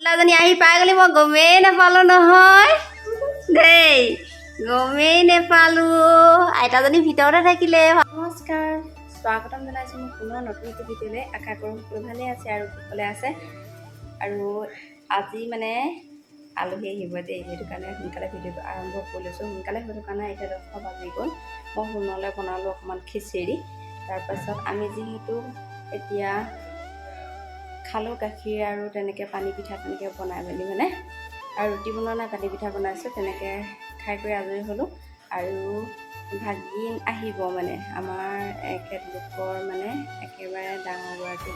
লাজনী আহি পাই গ'লি মই গমেই নাপালোঁ নহয় দেই গমেই নাপালোঁ আইতাজনী ভিতৰতে থাকিলে নমস্কাৰ স্বাগতম জনাইছোঁ মোক পুনৰ নতুন এটি ভিডিঅ'লৈ আশা কৰোঁ সকলো ভালেই আছে আৰু কুশলে আছে আৰু আজি মানে আলহী আহিব দেই সেইটো কাৰণে সোনকালে ভিডিঅ'টো আৰম্ভ কৰি লৈছোঁ সোনকালে সেইটো কাৰণে এতিয়া 10টা বাজি গ'ল মই সোণলৈ বনালোঁ অকণমান খিচিৰি তাৰপাছত আমি যিহেতু এতিয়া খালোঁ গাখীৰ আৰু তেনেকৈ পানী পিঠা তেনেকৈ বনাই মেলি মানে আৰু ৰুটি বনোৱা নাই পানী পিঠা বনাইছোঁ তেনেকৈ খাই কৰি আজৰি হ'লোঁ আৰু ভাগিন আহিব মানে আমাৰ এখেতলোকৰ মানে একেবাৰে ডাঙৰগৰাকী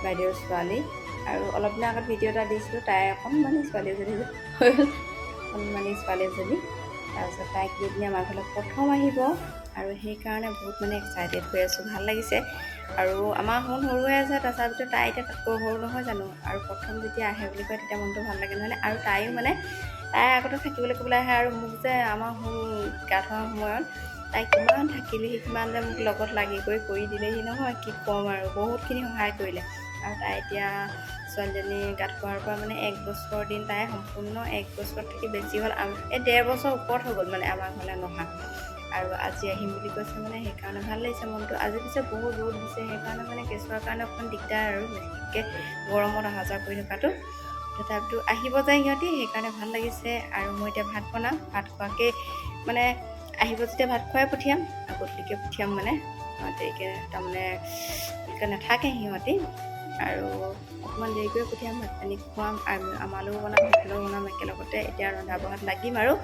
বাইদেউৰ ছোৱালী আৰু অলপ দিনৰ আগত ভিডিঅ' এটা দিছিলোঁ তাই অকণমানি ছোৱালী এজনী হৈ গ'ল অকণমানি ছোৱালী এজনী তাৰপিছত তাইক লৈ পিনি আমাৰ ঘৰলৈ প্ৰথম আহিব আৰু সেইকাৰণে বহুত মানে এক্সাইটেড হৈ আছোঁ ভাল লাগিছে আৰু আমাৰ সোণ সৰু হৈ আছে তথাপিতো তাই এতিয়া তাতকৈ সৰু নহয় জানো আৰু প্ৰথম যেতিয়া আহে বুলি কয় তেতিয়া মনটো ভাল লাগে নহয়নে আৰু তাইও মানে তাই আগতে থাকিবলৈ ক'বলৈ আহে আৰু মোক যে আমাৰ সোণ গা ধোৱাৰ সময়ত তাই কিমান থাকিলেহি কিমান যে মোক লগত লাগি কৰি দিলেহি নহয় কি ক'ম আৰু বহুতখিনি সহায় কৰিলে আৰু তাই এতিয়া ছোৱালীজনী গাত খোৱাৰ পৰা মানে 1 বছৰ দিন তাই সম্পূৰ্ণ 1 বছৰত থাকি বেছি হ'ল এই 1.5 বছৰ ওপৰত হৈ গ'ল মানে আমাৰ ঘৰলৈ নহা আৰু আজি আহিম বুলি কৈছে মানে সেইকাৰণে ভাল লাগিছে মনটো আজি পিছে বহুত ৰ'দ দিছে সেইকাৰণে মানে কেঁচুৱাৰ কাৰণে অকণমান দিগদাৰ আৰু বেছিকৈ গৰমত অহা যোৱা কৰি থকাটো তথাপিতো আহিব যায় সিহঁতি সেইকাৰণে ভাল লাগিছে আৰু মই এতিয়া ভাত বনাম ভাত খোৱাকৈ মানে আহিব যেতিয়া ভাত খুৱাই পঠিয়াম গধূলিকৈ পঠিয়াম মানে দেৰিকৈ তাৰমানে নাথাকে সিহঁতি আৰু অকণমান দেৰিকৈ পঠিয়াম ভাত পানী খুৱাম আৰু আমালৈও বনাম সিহঁতলৈও বনাম একেলগতে এতিয়া ৰন্ধা বঢ়াত লাগিম আৰু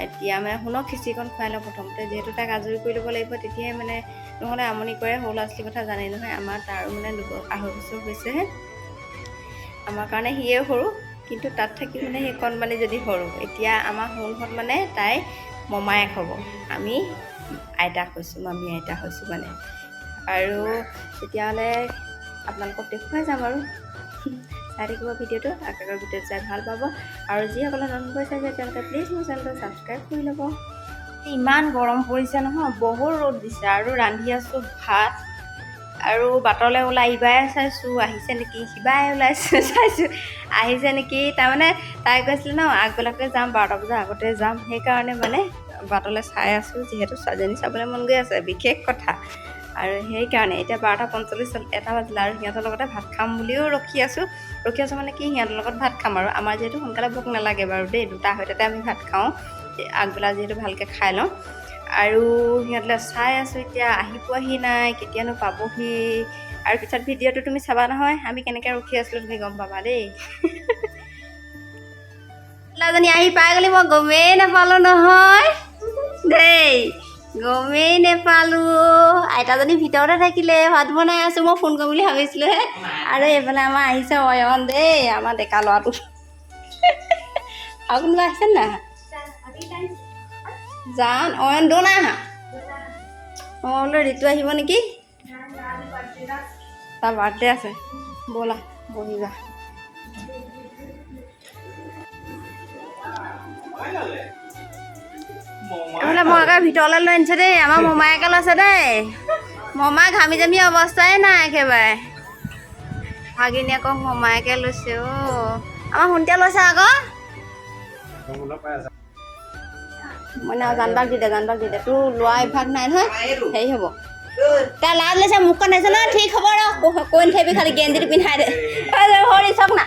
এতিয়া মানে শুনক খিচিৰিকণ খুৱাই লওঁ প্ৰথমতে যিহেতু তাক আজৰি কৰি ল'ব লাগিব তেতিয়াই মানে নহ'লে আমনি কৰে সৰু ল'ৰা ছোৱালীৰ কথা জানেই নহয় আমাৰ তাৰো মানে 2.5 বছৰ হৈছেহে আমাৰ কাৰণে সিয়ে সৰু কিন্তু তাত থাকি মানে সেই কণমানি যদি সৰু এতিয়া আমাৰ সোণহঁত মানে তাই মমায়েক হ'ব আমি আইতাক হৈছোঁ মামী আইতা হৈছোঁ মানে আৰু তেতিয়াহ'লে আপোনালোকক দেখুৱাই যাম আৰু চাই থাকিব ভিডিঅ'টো আগৰ ভিডিঅ'টো চাই ভাল পাব আৰু যিসকলে নতুনকৈ চাইছে তেওঁলোকে প্লিজ মোৰ চেনেলটো ছাবস্ক্ৰাইব কৰি ল'ব ইমান গৰম পৰিছে নহয় বহুত ৰ'দ দিছে আৰু ৰান্ধি আছোঁ ভাত আৰু বাটলৈ ওলাই ইবাই চাইছোঁ আহিছে নেকি সিবাই ওলাইছোঁ চাইছোঁ আহিছে নেকি তাৰমানে তাই কৈছিলে ন আগবেলাকৈ যাম 12টা বজাৰ আগতে যাম সেইকাৰণে মানে বাটলৈ চাই আছোঁ যিহেতু ছোৱালীজনী চাবলৈ মন গৈ আছে বিশেষ কথা আৰু সেইকাৰণে এতিয়া 12:45 এটা বাজিলে আৰু সিহঁতৰ লগতে ভাত খাম বুলিও ৰখি আছোঁ মানে কি সিহঁতৰ লগত ভাত খাম আৰু আমাৰ যিহেতু সোনকালে ভোক নালাগে বাৰু দেই 2টা হৈতে আমি ভাত খাওঁ আগবেলা যিহেতু ভালকৈ খাই লওঁ আৰু সিহঁতলৈ চাই আছোঁ এতিয়া আহি পোৱাহি নাই কেতিয়ানো পাবহি আৰু পিছত ভিডিঅ'টো তুমি চাবা নহয় আমি কেনেকৈ ৰখি আছিলোঁ তুমি গম পাবা দেই লাজনী আহি পাই গ'লি মই গমেই নাপালোঁ নহয় দেই গমেই নাপালোঁ আইতাজনী ভিতৰতে থাকিলে ভাত বনাই আছোঁ মই ফোন কৰিম বুলি ভাবিছিলোঁহে আৰু এইফালে আমাৰ আহিছে অয়ন দেই আমাৰ ডেকা ল'ৰাটো আৰু কোনোবা আহিছে নাই জান অয়ন দৌ নাই আহা অঁ বোলো ঋতু আহিব নেকি তাৰ বাৰ্থডে আছে ব'লা বহিবা এইফালে মই আকৌ ভিতৰলৈ লৈ আনিছে দেই আমাৰ মমায়েকে লৈছে দেই মমাই ঘামি জামি অৱস্থাই নাই একেবাৰে ভাগিনীয়েকক মমায়েকে লৈছে অ' আমাৰ সোনতে লৈছে আকৌ মানে জানবাক দি দে তোৰ লোৱা অভ্যাস নাই নহয় হেৰি হ'ব তাই লাজ লৈছে মুখখন আহিছে ন ঠিক হ'ব ৰ কৈ নাথাকিবি খালি গেঞ্জিটো পিন্ধাই দে সৰি চাওক না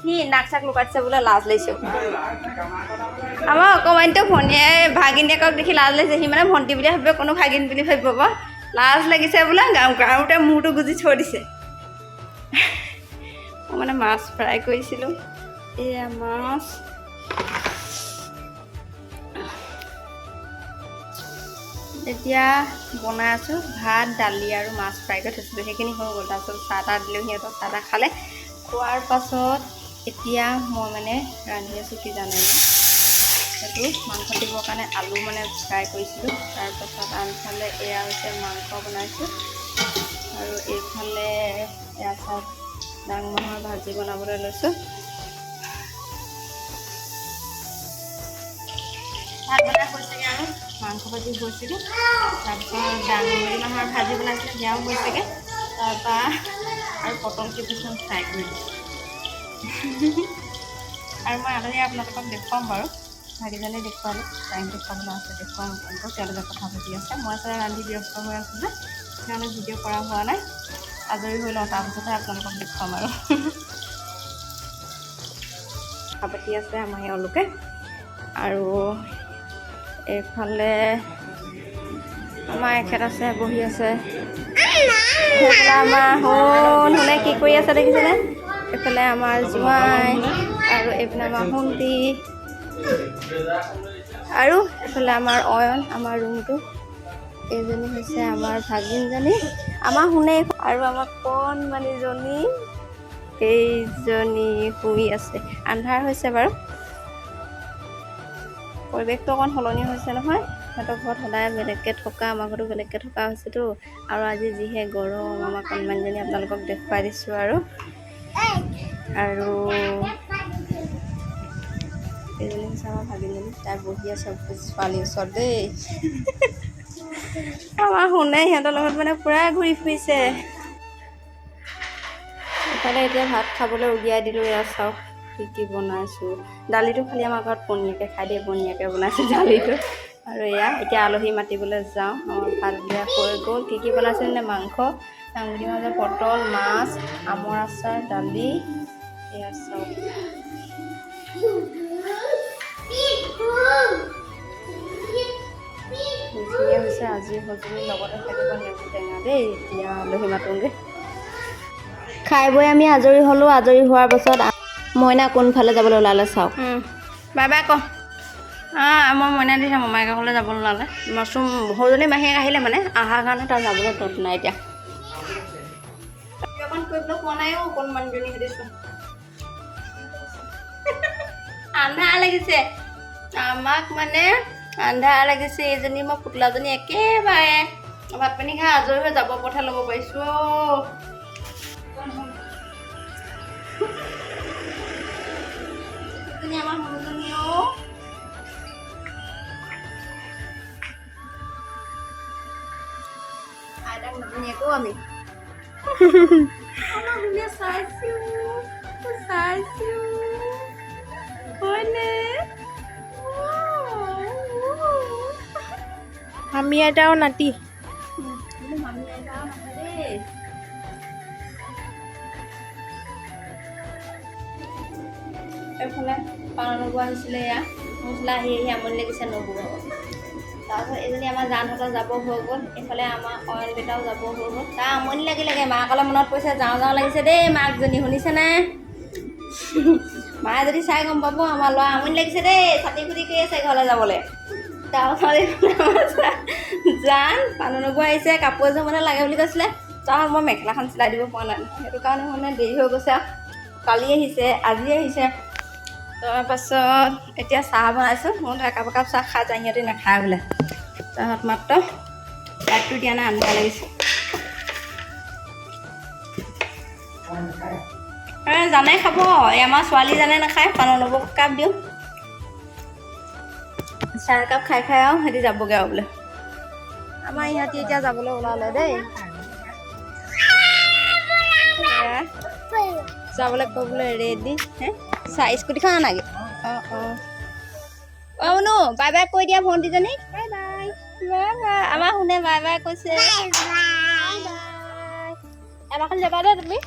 সি নাক চাক লুকাইছে বোলে লাজ লৈছে আমাৰ অকণমানিটো ভনীয়ে ভাগিনীয়েকক দেখি লাজ লৈছে সি মানে ভণ্টি বুলি ভাবিব কোনো ভাগিন বুলি ভাবিব আকৌ লাজ লাগিছে বোলে গাঁৱতে মূৰটো গুজি থৈ দিছে মই মানে মাছ ফ্ৰাই কৰিছিলোঁ এয়া মাছ এতিয়া বনাই আছোঁ ভাত দালি আৰু মাছ ফ্ৰাই কৰি থৈছিলোঁ সেইখিনি হৈ গ'ল তাৰপিছত চাহ তাহ দিলোঁ সিহঁতক চাহ তাহ খালে খোৱাৰ পাছত এতিয়া মই মানে ৰান্ধি আছোঁ কি জানেনে সেইটো মাংস দিবৰ কাৰণে আলু মানে ফ্ৰাই কৰিছিলোঁ তাৰপাছত আনফালে এয়া হৈছে মাংস বনাইছোঁ আৰু এইফালে এয়া চাওক ডাঙৰ মাছৰ ভাজি বনাবলৈ লৈছোঁ ভাত বনাই হৈছেগৈ আৰু মাংস ভাজি হৈছেগৈ তাৰপিছত দাংবডি মাহৰ ভাজি বনাইছিলে সেয়াও হৈছেগৈ তাৰপৰা আৰু পটল কেইপিচমান ফ্ৰাই কৰি দিছোঁ আৰু মই আলহী আপোনালোকক দেখুৱাম বাৰু ভাগিজালি দেখুৱালোঁ টাইম দেখুৱাবলৈ আছে দেখুৱাম আপোনালোকক তেওঁলোকে কথা পাতি আছে মই আচলতে ৰান্ধি ব্যস্ত হৈ আছোঁ যে সেইকাৰণে ভিডিঅ' কৰা হোৱা নাই আজৰি হৈ লওঁ তাৰপিছতহে আপোনালোকক দেখুৱাম আৰু কথা পাতি আছে আমাৰ এওঁলোকে আৰু এইফালে আমাৰ এখেত আছে বহি আছে সেইফালে আমাৰ শুনে কি কৰি আছে দেখিছেনে এইফালে আমাৰ জোঁৱাই আৰু এইফালে আমাৰ ভণ্টি আৰু এইফালে আমাৰ অয়ন আমাৰ ৰুমটো এইজনী হৈছে আমাৰ ভাগিনজনী আমাৰ শুনে আৰু আমাৰ কণমানিজনী এইজনী শুই আছে আন্ধাৰ হৈছে বাৰু পৰিৱেশটো অকণ সলনি হৈছে নহয় সিহঁতৰ ঘৰত সদায় বেলেগকৈ থকা আমাৰ ঘৰতো বেলেগকৈ থকা হৈছেতো আৰু আজি যিহে গৰম আমাৰ কণমানিজনী আপোনালোকক দেখুৱাই দিছোঁ আৰু এইজনী হৈছে আমাৰ ভাগিনজনী তাই বহি আছে ছোৱালীৰ ওচৰত দেই আমাৰ শুনে সিহঁতৰ লগত মানে পূৰা ঘূৰি ফুৰিছে ইফালে এতিয়া ভাত খাবলৈ উলিয়াই দিলোঁ এয়া চাওক কি বনাইছোঁ দালিটো খালি আমাৰ ঘৰত পনীয়াকৈ খাই দিয়ে পনীয়াকৈ বনাইছোঁ দালিটো আৰু এয়া এতিয়া আলহী মাতিবলৈ যাওঁ আমাৰ ভাত দিয়া হৈ গ'ল কি বনাইছোঁ নে মাংস দাংবডি ভাজা পটল মাছ আমৰ আচাৰ দালি এয়া চাওক ধুনীয়া হৈছে আজি সজুলিৰ লগতে থাকিব নেমু টেঙা দেই এতিয়া আলহী মাতোঁগৈ খাই বৈ আমি আজৰি হ'লোঁ আজৰি হোৱাৰ পাছত মইনা কোনফালে যাবলৈ ওলালে চাওক বাই বাই ক মই মইনা দিছে মোমায়েকৰ ঘৰলৈ যাবলৈ ওলালে মাছৰুম সৰুজনী মাহীয়েক আহিলে মানে অহাৰ কাৰণে তাৰ যাবলৈ তত নাই এতিয়া অকণ কৰিবলৈ পোৱা নাই অকণমানজনী সুধিছোঁ আন্ধাৰ লাগিছে আমাক মানে আন্ধাৰ লাগিছে এইজনী মই পুতলাজনী একেবাৰে ভাত পানী খাই আজৰি হৈ যাব পথে ল'ব পাৰিছোঁ আমাৰ সৰুজনী আইতাক নতুনীয়েকো আমি চাইছোঁ হয়নে মামী আইতাও নাতি মামী আইতাও নাতি দেই এইফালে পাণ নবৌ আহিছিলে এয়া মছলা আহি আমনি লাগিছে নবৌ তাৰপিছত এইজনী আমাৰ জানহঁতৰ যাব হৈ গ'ল এইফালে আমাৰ অয়ন বেটাও যাব হৈ গ'ল তাৰ আমনি লাগিলেগৈ মাকলৈ মনত পৰিছে যাওঁ যাওঁ লাগিছে দেই মাকজনী শুনিছেনে মায়ে যদি চাই গম পাব আমাৰ ল'ৰা আমনি লাগিছে দেই ছাতি ফুটি কৰি আছে ঘৰলৈ যাবলৈ তাৰপিছত জান পাণ নবৌ আহিছে কাপোৰ এযোৰ মানে লাগে বুলি কৈছিলে তাৰপিছত মই মেখেলাখন চিলাই দিব পৰা নাই সেইটো কাৰণে মানে দেৰি হৈ গৈছে কালি আহিছে আজি আহিছে তাৰপাছত এতিয়া চাহ বনাইছোঁ মই একাপ একাপ চাহ খাই যাওঁ সিহঁতে নাখায় বোলে তাৰপিছত মাত্ৰ লাইটটো দিয়া নাই আন্ধাৰ লাগিছে জানে খাব এই আমাৰ ছোৱালী জানে নাখায় পাণৰ নবৌক কাপ দিওঁ চাহ একাপ খাই খাই আৰু সিহঁতি যাবগৈ আৰু বোলে আমাৰ ইহঁতি এতিয়া যাবলৈ ওলালে দেই যাবলৈ ক'বলৈ ৰেডি হে স্কুটিখন আনাগে মনো বাই বাই কৈ দিয়া ভণ্টিজনী বাই বাই বাই বাই আমাৰ শুনে বাই বাই কৈছে এবাৰখন যাবা দে তুমি